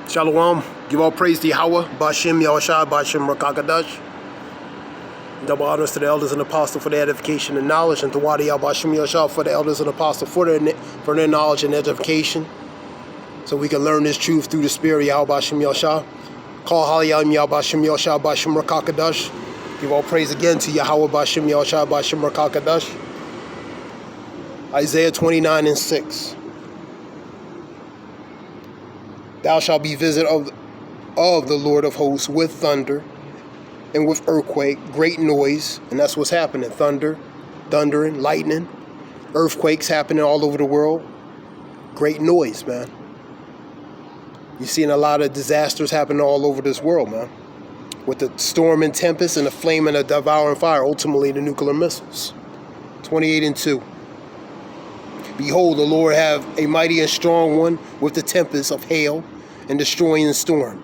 Shalom. Give all praise to Yahweh, Bashim Yahushua, Bashim Rakakadash. Double honors to the elders and apostles for their edification and knowledge, and to Wadi Bashim Yahushua for the elders and apostles for their knowledge and edification, so we can learn this truth through the spirit Yahweh Bashim Yahushua. Call Haliyam Yahweh Bashim Yahushua, Bashim Rakakadash. Give all praise again to Yahweh Bashim Yahushua, Bashim Rakakadash. Isaiah 29:6. Thou shalt be visited of the Lord of hosts with thunder and with earthquake, great noise, and that's what's happening. Thundering, lightning, earthquakes happening all over the world. Great noise, man. You're seeing a lot of disasters happening all over this world, man. With the storm and tempest and the flame and the devouring fire, ultimately the nuclear missiles. 28:2. Behold, the Lord have a mighty and strong one with the tempest of hail and destroying storm,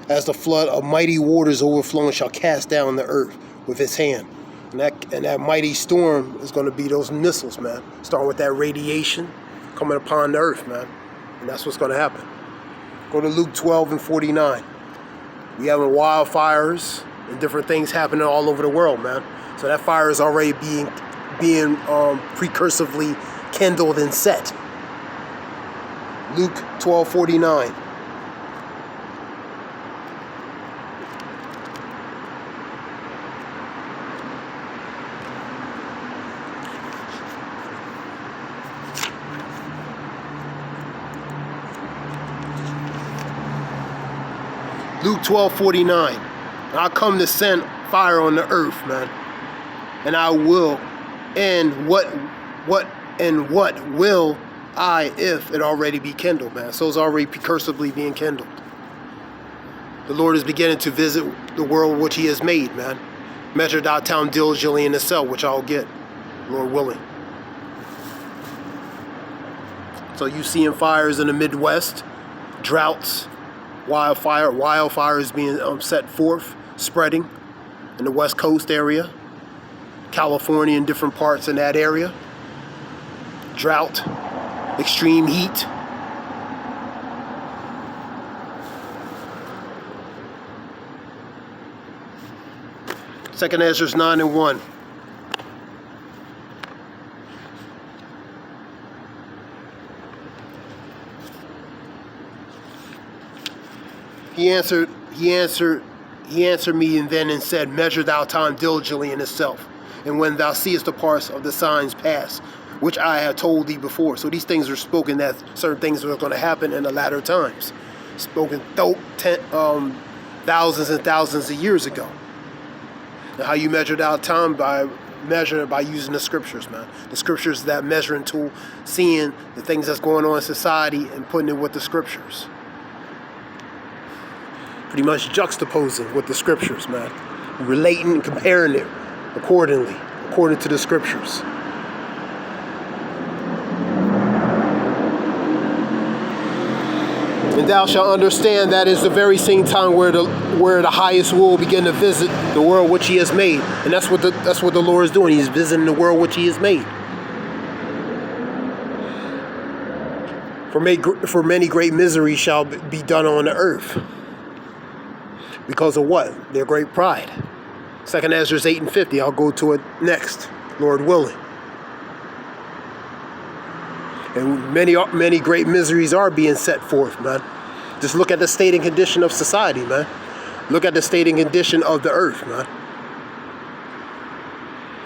as the flood of mighty waters overflowing shall cast down the earth with his hand. And that mighty storm is going to be those missiles, man. Starting with that radiation coming upon the earth, man. And that's what's going to happen. Go to Luke 12:49. We having wildfires and different things happening all over the world, man. So that fire is already being precursively kindled and set. Luke 12:49. Luke 12:49. I come to send fire on the earth, man. And I will, and what will I if it already be kindled, man? So it's already precursively being kindled. The Lord is beginning to visit the world which he has made, man. Measure thou time diligently in itself, which I'll get, Lord willing. So you seeing fires in the Midwest, droughts, wildfires being set forth, spreading in the West Coast area, California and different parts in that area. Drought, extreme heat. Second Ezra 9:1. He answered me and then and said, measure thou time diligently in itself, and when thou seest the parts of the signs pass, which I have told thee before. So these things are spoken, that certain things are going to happen in the latter times. Spoken thousands and thousands of years ago. And how you measure out time? By using the scriptures, man. The scriptures is that measuring tool, seeing the things that's going on in society and putting it with the scriptures. Pretty much juxtaposing with the scriptures, man. Relating and comparing it according to the scriptures. And thou shalt understand that is the very same time where the highest will begin to visit the world which he has made. And that's what the Lord is doing. He's visiting the world which he has made. For many great miseries shall be done on the earth. Because of what? Their great pride. 2 Ezra 8:50. I'll go to it next, Lord willing. And many great miseries are being set forth, man. Just look at the state and condition of society, man. Look at the state and condition of the earth, man.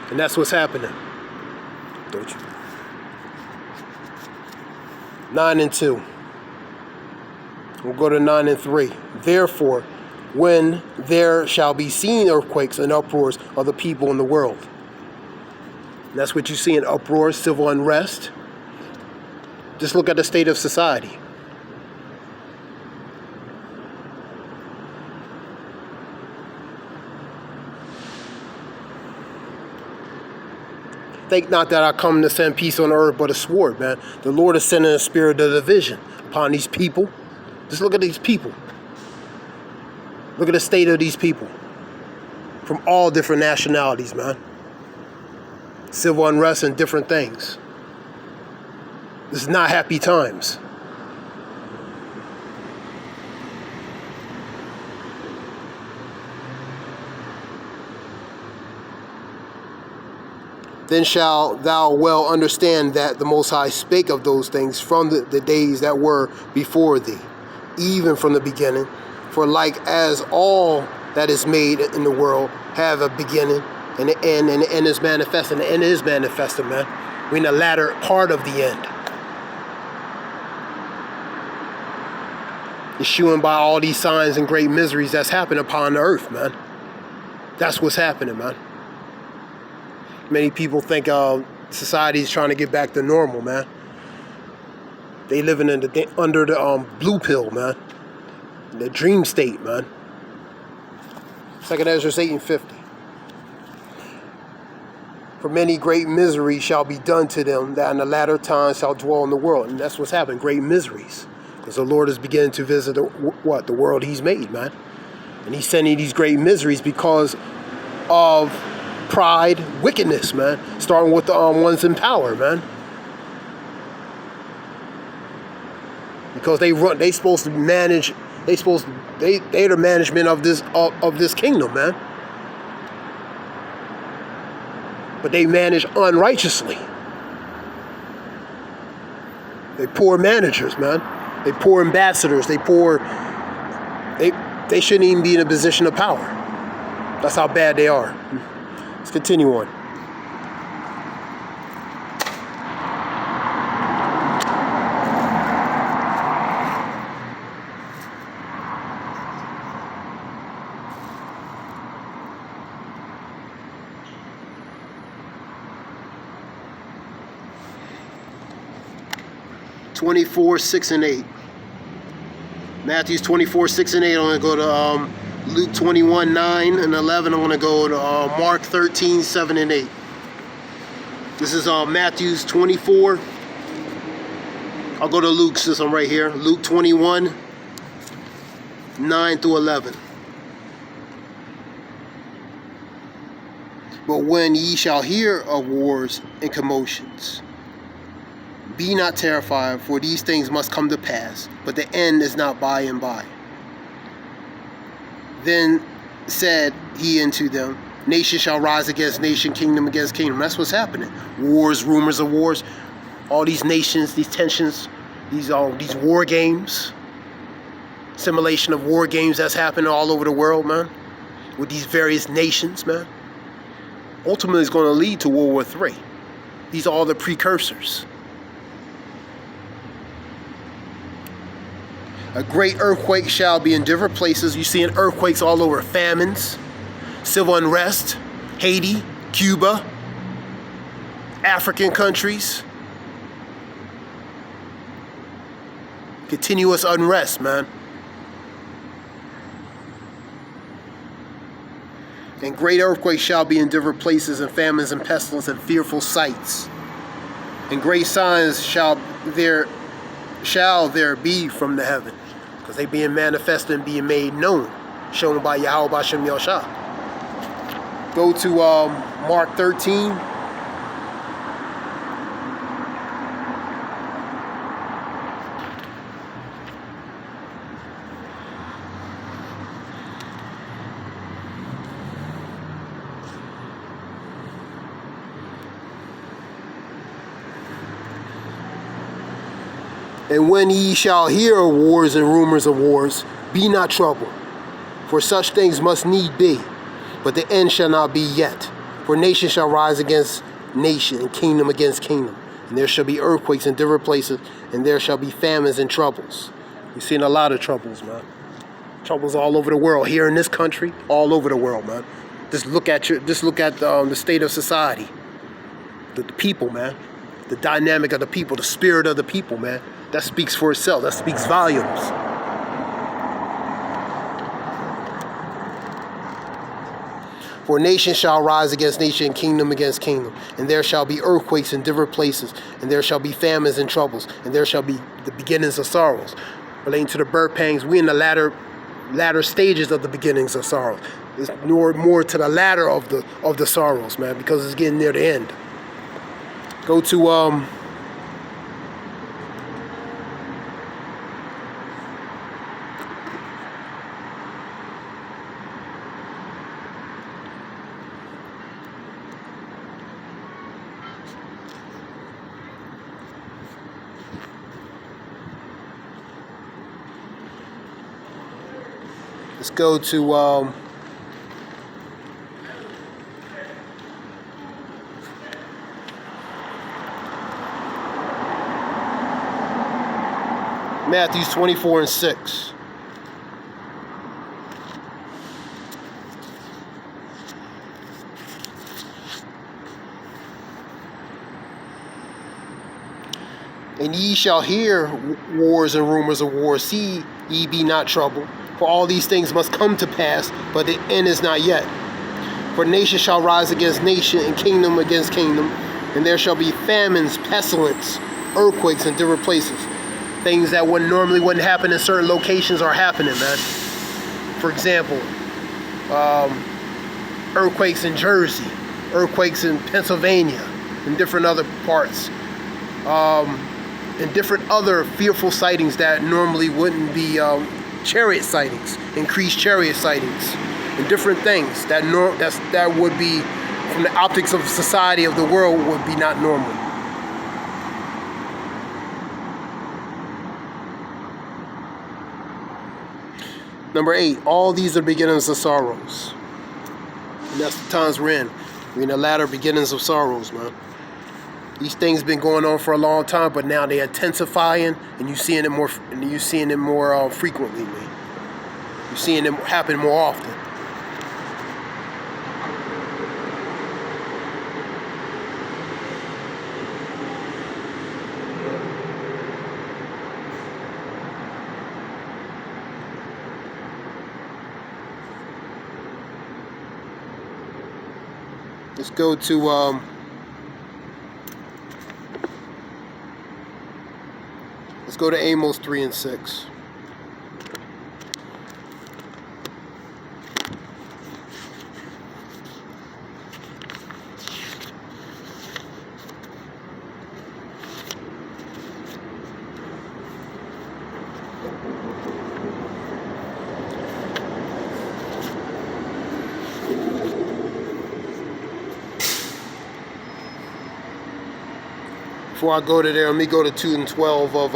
And that's what's happening. Don't you? 9:2. We'll go to 9:3. Therefore, when there shall be seen earthquakes and uproars of the people in the world. And that's what you see in uproars, civil unrest. Just look at the state of society. Think not that I come to send peace on earth, but a sword, man. The Lord is sending a spirit of division upon these people. Just look at these people. Look at the state of these people. From all different nationalities, man. Civil unrest and different things. This is not happy times. Then shalt thou well understand that the Most High spake of those things from the days that were before thee, even from the beginning. For like as all that is made in the world have a beginning and an end, and the end is manifest, and the end is manifested, man. We're in the latter part of the end. Issuing by all these signs and great miseries that's happened upon the earth, man. That's what's happening, man. Many people think society is trying to get back to normal, man. They living under the blue pill, man. The dream state, man. 2nd Ezra 8:50. For many great miseries shall be done to them that in the latter times shall dwell in the world. And that's what's happening, great miseries. Because the Lord is beginning to visit the world he's made, man. And he's sending these great miseries because of pride, wickedness, man. Starting with the ones in power, man. Because they supposed to manage, they're the management of this kingdom, man. But they manage unrighteously. They poor managers, man. They poor ambassadors. They shouldn't even be in a position of power. That's how bad they are. Let's continue on. (24:6-8). Matthew 24:6-8. I'm going to go to Luke 21:9-11. I'm going to go to Mark 13:7-8. This is Matthew's 24. I'll go to Luke since I'm right here. Luke 21:9-11. But when ye shall hear of wars and commotions, be not terrified, for these things must come to pass, but the end is not by and by. Then said he unto them, nation shall rise against nation, kingdom against kingdom. That's what's happening. Wars, rumors of wars, all these nations, these tensions, these war games, simulation of war games that's happening all over the world, man, with these various nations, man. Ultimately, it's going to lead to World War III. These are all the precursors. A great earthquake shall be in different places. You're seeing earthquakes all over. Famines, civil unrest, Haiti, Cuba, African countries. Continuous unrest, man. And great earthquakes shall be in different places, and famines and pestilence and fearful sights. And great signs shall there be from the heaven, because they being manifested and being made known, shown by Yahweh Bashem Yahshua. Go to Mark 13. And when ye shall hear of wars and rumors of wars, be not troubled, for such things must need be, but the end shall not be yet. For nation shall rise against nation, and kingdom against kingdom. And there shall be earthquakes in different places, and there shall be famines and troubles. We've seen a lot of troubles, man. Troubles all over the world. Here in this country, all over the world, man. Just look at the state of society, the people, man. The dynamic of the people, the spirit of the people, man. That speaks for itself. That speaks volumes. For nation shall rise against nation, and kingdom against kingdom. And there shall be earthquakes in different places. And there shall be famines and troubles. And there shall be the beginnings of sorrows. Relating to the birth pangs, we in the latter stages of the beginnings of sorrows. It's more to the latter of the sorrows, man, because it's getting near the end. Go to Let's go to Matthew 24:6. And ye shall hear wars and rumors of wars. See ye be not troubled. For all these things must come to pass, but the end is not yet. For nation shall rise against nation, and kingdom against kingdom. And there shall be famines, pestilence, earthquakes in different places. Things that normally wouldn't happen in certain locations are happening, man. For example, earthquakes in Jersey, earthquakes in Pennsylvania, and different other parts. And different other fearful sightings that normally wouldn't be chariot sightings, increased chariot sightings, and different things that would be, from the optics of society of the world, would be not normal. Number 8, all these are beginnings of sorrows. And that's the times we're in. We're in the latter beginnings of sorrows, man. These things been going on for a long time, but now they're intensifying, and you're seeing it more frequently, man. You're seeing them happen more often. Let's go to let's go to Amos 3:6. Before I go to there, let me go to 2:12 of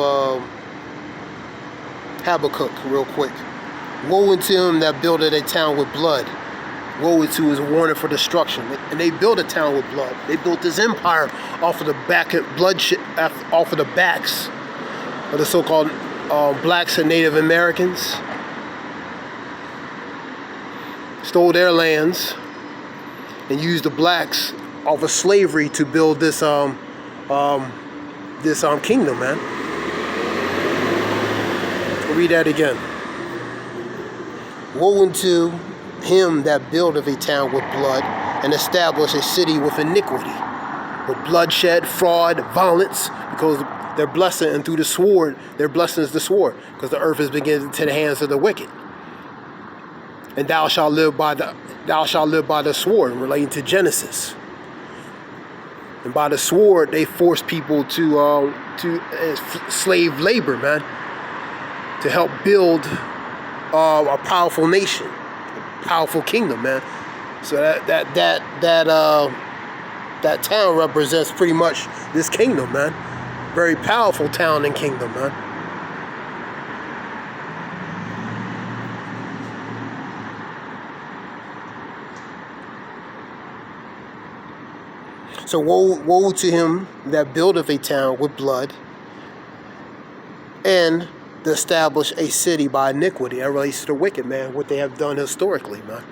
Habakkuk real quick. Woe unto him that buildeth a town with blood. Woe unto his warning for destruction. And they built a town with blood. They built this empire off of the backs of the so-called blacks and Native Americans. Stole their lands and used the blacks off of slavery to build this kingdom, man. I'll read that again. Woe unto him that buildeth a town with blood, and establish a city with iniquity, with bloodshed, fraud, violence, because their blessing, and through the sword, their blessing is the sword, because the earth is beginning to the hands of the wicked. And thou shalt live by the sword, relating to Genesis. And by the sword, they force people to slave labor, man, to help build a powerful nation, a powerful kingdom, man. So that town represents pretty much this kingdom, man. Very powerful town and kingdom, man. So woe to him that buildeth a town with blood, and to establish a city by iniquity. That relates to the wicked, man, what they have done historically, man.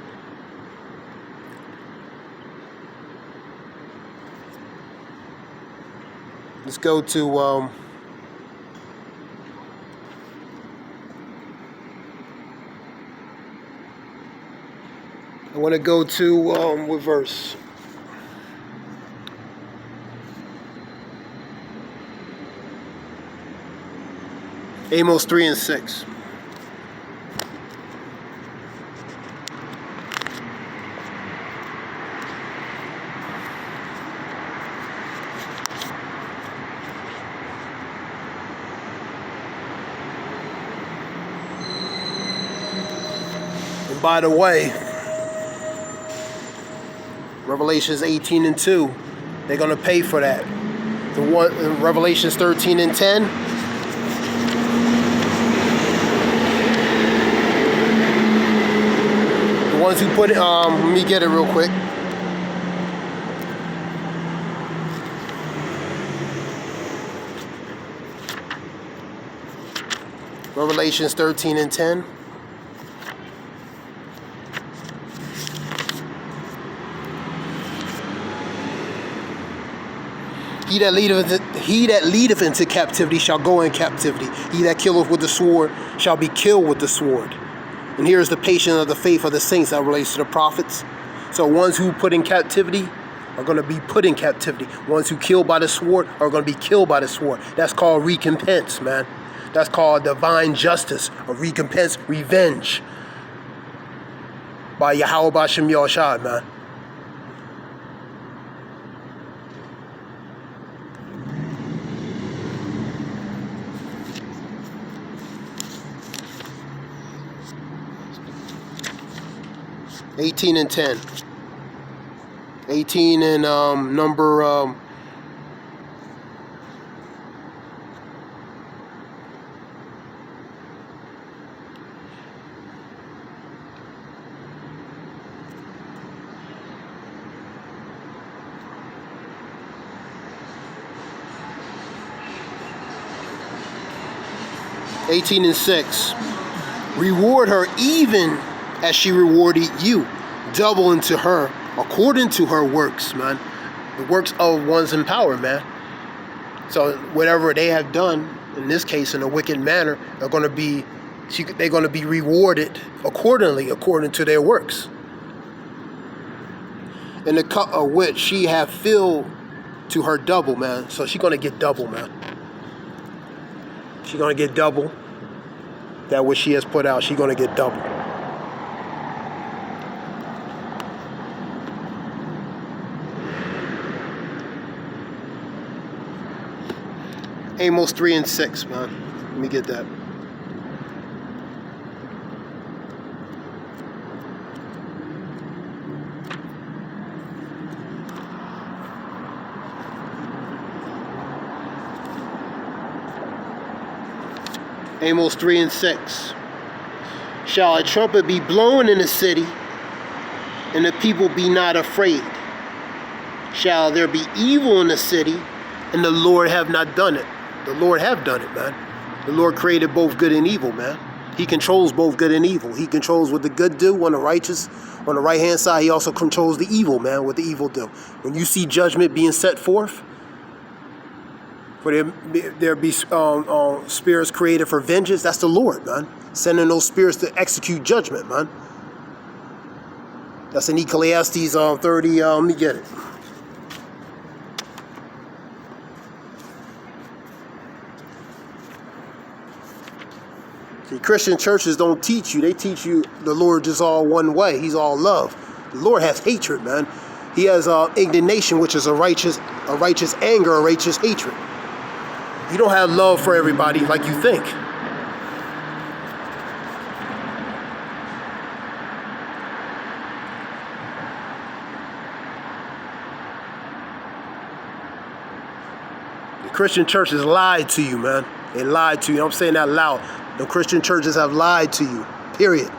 Let's go to I want to go to what verse? Amos 3:6. And by the way, Revelations 18:2, they're going to pay for that. The one, Revelations 13:10. ones who put it, let me get it real quick. Revelations 13 and 10. He that leadeth into captivity shall go in captivity. He that killeth with the sword shall be killed with the sword. And here is the patience of the faith of the saints that relates to the prophets. So ones who put in captivity are going to be put in captivity. Ones who kill by the sword are going to be killed by the sword. That's called recompense, man. That's called divine justice, or recompense, revenge by Yahweh B'Shem Yahushua, man. (18 and 10). 18 and number 18 and 6. Reward her even as she rewarded you, double unto her according to her works, man. The works of one's in power, man. So whatever they have done, in this case in a wicked manner, they're going to be rewarded accordingly, according to their works. In the cup of which she hath filled to her double, man. So she's going to get double, man. She's going to get double. That which she has put out, she's going to get double. Amos 3 and 6, man. Let me get that. Amos 3 and 6. Shall a trumpet be blown in the city, and the people be not afraid? Shall there be evil in the city, and the Lord have not done it? The Lord have done it, man. The Lord created both good and evil, man. He controls both good and evil. He controls what the good do on the righteous. On the right-hand side, he also controls the evil, man, what the evil do. When you see judgment being set forth, for there be spirits created for vengeance, that's the Lord, man. Sending those spirits to execute judgment, man. That's in Ecclesiastes 30, let me get it. See, Christian churches don't teach you. They teach you the Lord just all one way. He's all love. The Lord has hatred, man. He has indignation, which is a righteous anger, a righteous hatred. You don't have love for everybody like you think. The Christian church has lied to you, man. They lied to you. I'm saying that loud. The Christian churches have lied to you, period.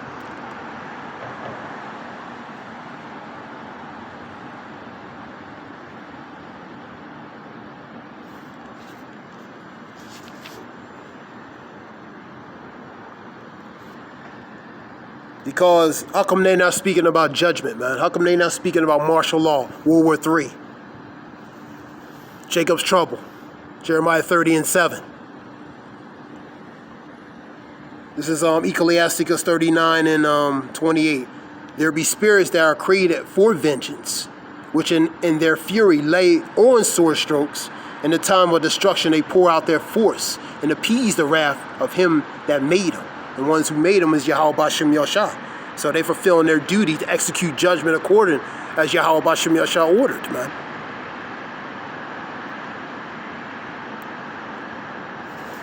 Because how come they're not speaking about judgment, man? How come they're not speaking about martial law, World War III, Jacob's trouble, Jeremiah 30 and 7. This is Ecclesiastes 39 and 28. There be spirits that are created for vengeance, which in their fury lay on sword strokes. In the time of destruction they pour out their force and appease the wrath of him that made them. The ones who made them is Yahweh B'Shem Yahushua. So they fulfilling their duty to execute judgment according as Yahweh B'Shem Yahushua ordered, man.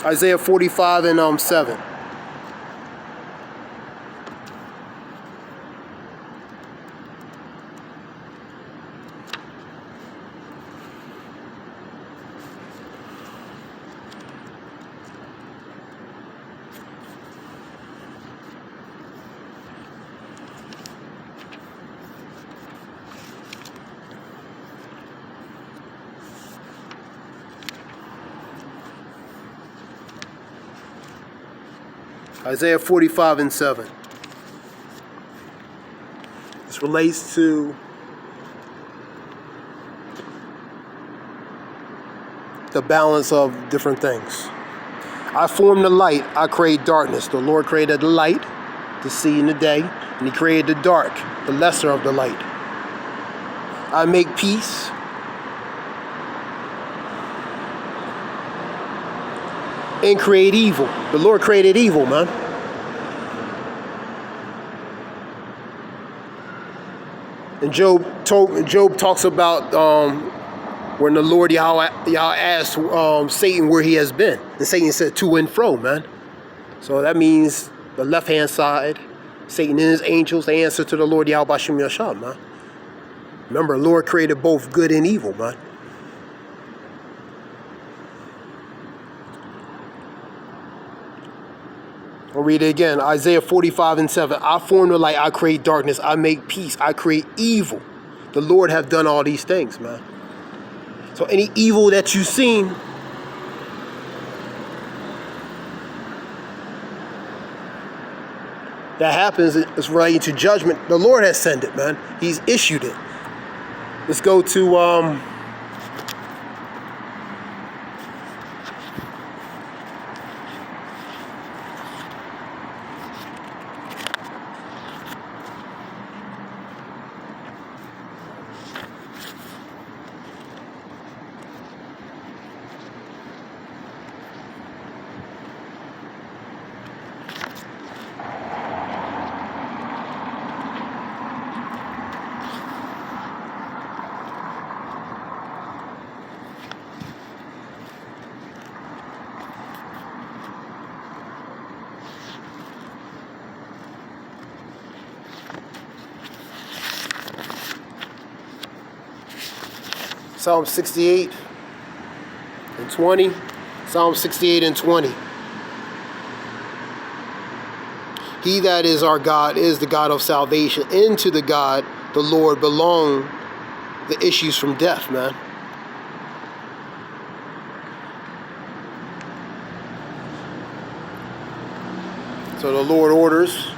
Isaiah 45 and 7. Isaiah 45:7. This relates to the balance of different things. I form the light, I create darkness. The Lord created the light to see in the day, and he created the dark, the lesser of the light. I make peace. And create evil. The Lord created evil, man. And Job talks about when the Lord Yahweh asked Satan where he has been. And Satan said, to and fro, man. So that means the left-hand side, Satan and his angels, they answer to the Lord Yahweh Bashem Yashah, man. Remember, the Lord created both good and evil, man. I'll read it again. Isaiah 45:7. I form the light, I create darkness, I make peace, I create evil. The Lord have done all these things, man. So any evil that you've seen, that happens is related to judgment. The Lord has sent it, man. He's issued it. Let's go to Psalm 68:20. Psalm 68:20. He that is our God is the God of salvation. Into the God, the Lord, belong the issues from death, man. So the Lord orders,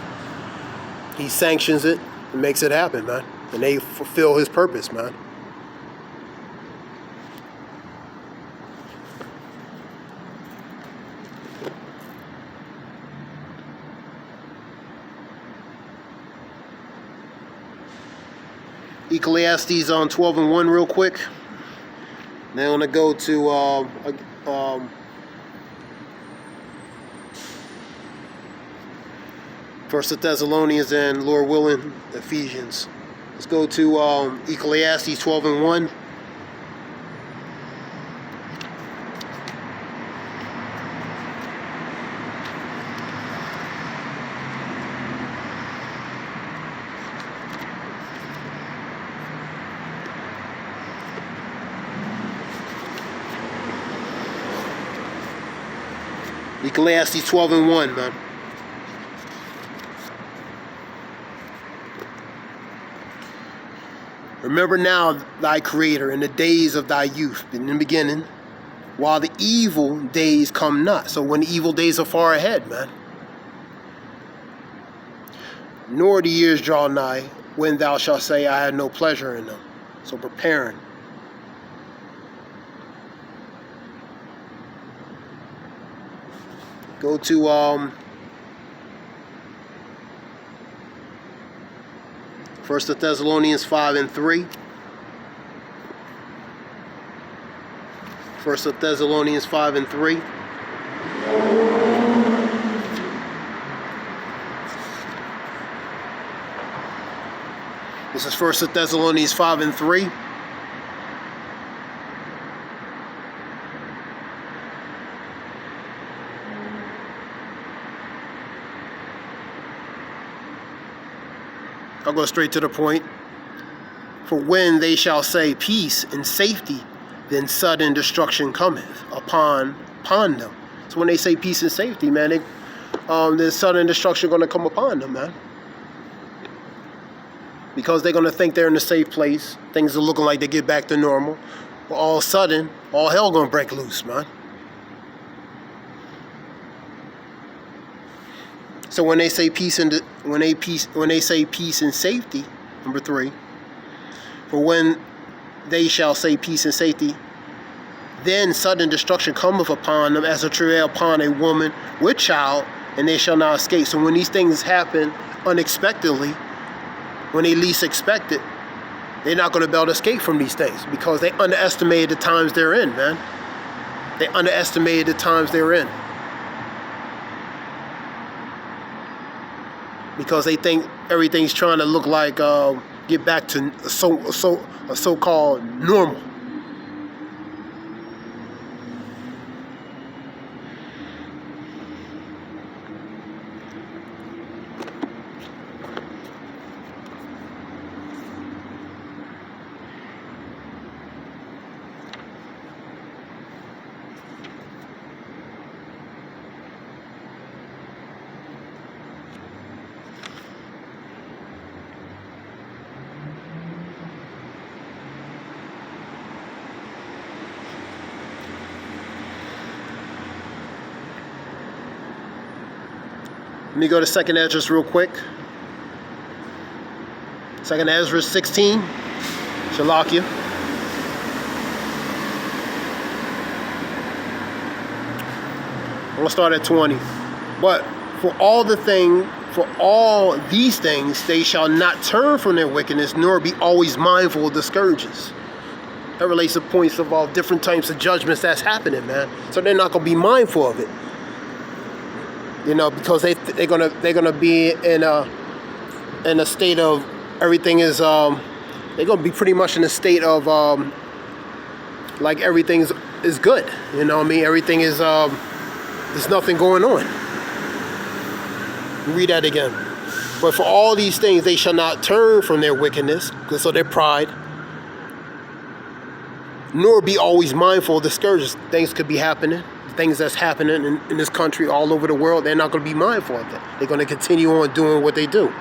he sanctions it, and makes it happen, man. And they fulfill his purpose, man. Ecclesiastes on 12:1 real quick. Then I'm going to go to First Thessalonians and, Lord willing, Ephesians. Let's go to Ecclesiastes 12:1. Ecclesiastes 12:1, man. Remember now thy Creator in the days of thy youth, in the beginning, while the evil days come not. So when the evil days are far ahead, man. Nor the years draw nigh, when thou shalt say, I had no pleasure in them. So preparing. Go to 1 Thessalonians 5:3. 1 Thessalonians 5:3. This is 1 Thessalonians 5:3. I'll go straight to the point. For when they shall say peace and safety, then sudden destruction cometh upon them. So when they say peace and safety, man, there's sudden destruction going to come upon them, man. Because they're going to think they're in a safe place. Things are looking like they get back to normal. Well, all of a sudden, all hell going to break loose, man. So when they say peace and when they say peace and safety, number 3, for when they shall say peace and safety, then sudden destruction cometh upon them as a travail upon a woman with child, and they shall not escape. So when these things happen unexpectedly, when they least expect it, they're not going to be able to escape from these things because they underestimated the times they're in, man. They underestimated the times they're in. Because they think everything's trying to look like get back to so-called normal. Let me go to 2nd Ezra real quick. 2nd Ezra 16. Shalakia. I'm going to start at 20. But for all these things, they shall not turn from their wickedness, nor be always mindful of the scourges. That relates to points of all different types of judgments that's happening, man. So they're not going to be mindful of it. You know, because they're gonna be in a state of everything is they're gonna be pretty much in a state of like everything is good. You know what I mean? Everything is there's nothing going on. Read that again. But for all these things they shall not turn from their wickedness, because of their pride, nor be always mindful of the scourges. Things could be happening. Things that's happening in this country, all over the world, they're not going to be mindful of that. They're going to continue on doing what they do.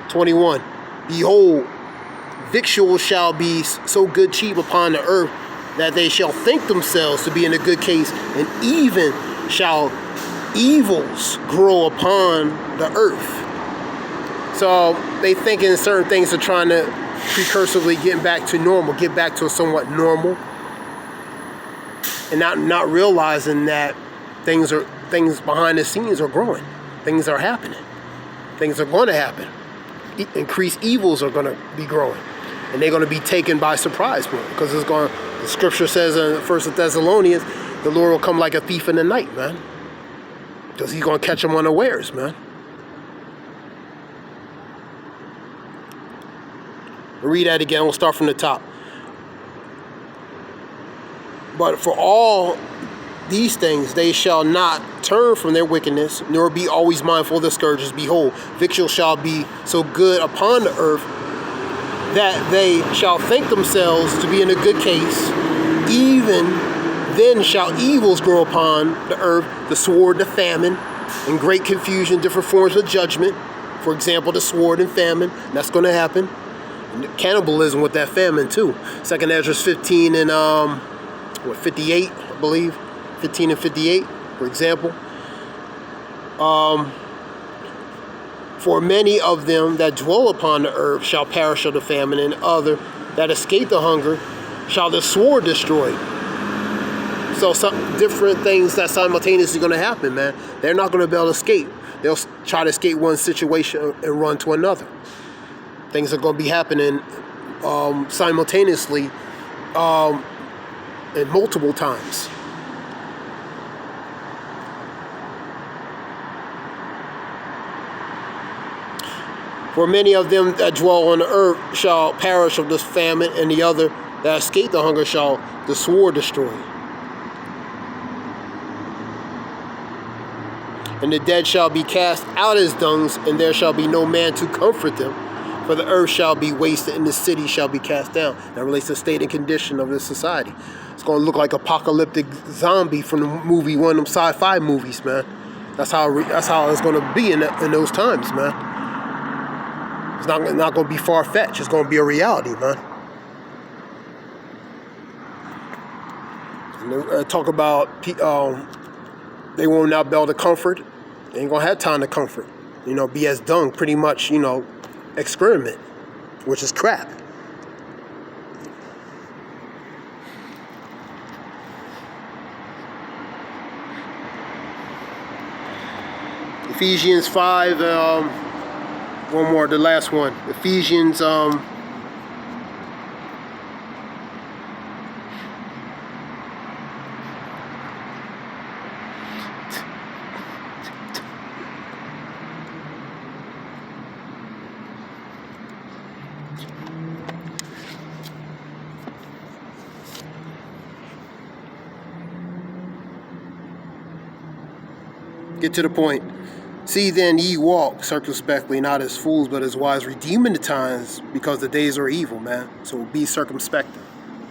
21. Behold, victuals shall be so good cheap upon the earth that they shall think themselves to be in a good case, and even shall evils grow upon the earth. So they thinking certain things are trying to precursively get back to normal, get back to a somewhat normal. And not realizing that things behind the scenes are growing. Things are happening. Things are going to happen. Increased evils are going to be growing. And they're going to be taken by surprise because the scripture says in 1 Thessalonians, the Lord will come like a thief in the night, man. Because he's going to catch them unawares, man. Read that again. We'll start from the top. But for all these things, they shall not turn from their wickedness, nor be always mindful of the scourges. Behold, victuals shall be so good upon the earth that they shall think themselves to be in a good case. Even then shall evils grow upon the earth, the sword, the famine, and great confusion, different forms of judgment. For example, the sword and famine. That's going to happen. And cannibalism with that famine too. 2nd Ezra 15 and 58, I believe, 15 and 58, for example. For many of them that dwell upon the earth shall perish of the famine, and other that escape the hunger shall the sword destroy. So some different things that simultaneously going to happen, man. They're not going to be able to escape. They'll try to escape one situation and run to another. Things are going to be happening simultaneously and multiple times. For many of them that dwell on the earth shall perish of this famine, and the other that escape the hunger shall the sword destroy. And the dead shall be cast out as dungs, and there shall be no man to comfort them. For the earth shall be wasted, and the city shall be cast down. That relates to the state and condition of this society. It's going to look like apocalyptic zombie from the movie, one of them sci-fi movies, man. That's how it's going to be in those times, man. It's not going to be far-fetched. It's going to be a reality, man. And talk about they will not be able to comfort You ain't gonna have time to comfort. You know, be as dung, pretty much, you know, experiment, which is crap. Ephesians 5, one more, the last one. Ephesians, get to the point. See then ye walk circumspectly, not as fools, but as wise, redeeming the times, because the days are evil, man. So be circumspect.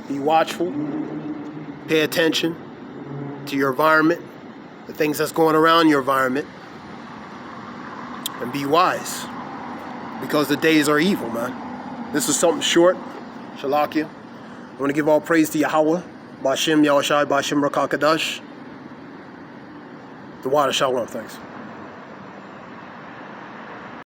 Be watchful. Pay attention to your environment, the things that's going around your environment. And be wise, because the days are evil, man. This is something short. Shalakia. I want to give all praise to Yahweh. Bashem Yahushai, Bashem Rakakadash. The water shalom, thanks.